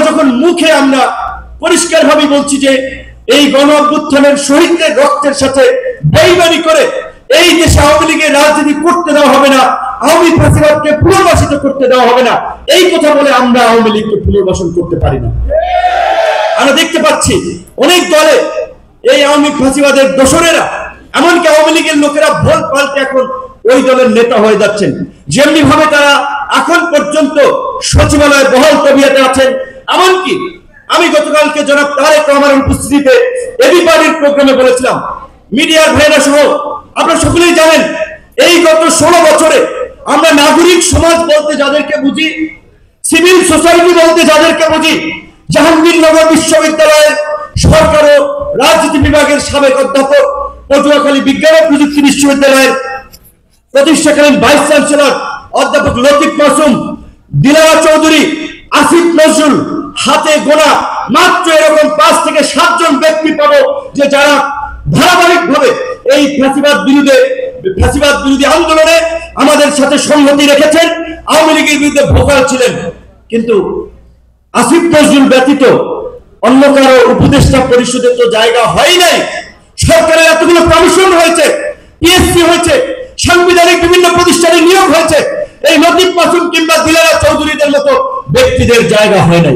যখন মুখে আমরা পরিষ্কারভাবে বলছি যে এই গণ অভ্যুত্থানের শহীদদের রক্তের সাথে বেইমানি করে এই দেশে আওয়ামী লীগের রাজনীতি করতে দেওয়া হবে না, আওয়ামী ফ্যাসিবাদকে পুনর্বাসিত করতে দেওয়া হবে না, এই কথা বলে আমরা আওয়ামী লীগকে পুনর্বাসন করতে পারি না। আমরা দেখতে পাচ্ছি অনেক দলে এই আওয়ামী ফ্যাসিবাদের দোসরেরা, এমনকি আওয়ামী লীগের লোকেরা ভোট পাল্টে এখন ওই দলের নেতা হয়ে যাচ্ছেন। যেমনি ভাবে তারা এখন পর্যন্ত সচিবালয়ে বহাল তবিয়তে আছেন। এমনকি আমি গতকালকে জনাব তারেক রহমানের উপস্থিতিতে এবি পার্টির প্রোগ্রামে বলেছিলাম, মিডিয়ার ভাইরা সহ আপনারা সকলেই জানেন, এই গত 16 বছরে আমরা নাগরিক সমাজ বলতে যাদেরকে বুঝি, সিভিল সোসাইটি বলতে যাদেরকে বুঝি, জাহাঙ্গীরনগর বিশ্ববিদ্যালয়ের সরকার ও রাজনীতি বিভাগের সাবেক অধ্যাপক, পটুয়াখালী বিজ্ঞান ও প্রযুক্তি বিশ্ববিদ্যালয়ের প্রতিষ্ঠাকালীন ভাইস চ্যান্সেলর অধ্যাপক লতিফ মাসুম, দিলারা চৌধুরী, আসিফ নজরুল, হাতে গোনা মাত্র এরকম 5 থেকে 7 জন ব্যক্তি পাবো যে যারা ধারাবাহিকভাবে এই ফ্যাসিবাদ বিরোধী আন্দোলনে আমাদের সাথে সংহতি রেখেছেন, আওয়ামী লীগের বিরুদ্ধে ভোকাল ছিলেন। কিন্তু আসিফ নজরুল ব্যতীত অন্য কারো উপদেষ্টা পরিষদের তো জায়গা হয় নাই। সরকারের এতগুলো কমিশন হয়েছে, পিএসসি হয়েছে, সাংবিধানিক বিভিন্ন প্রতিষ্ঠানে নিয়োগ হয়েছে, এই লতিফ মাসুম কিংবা দিলারা চৌধুরীদের মতো ব্যক্তিদের জায়গা হয় নাই।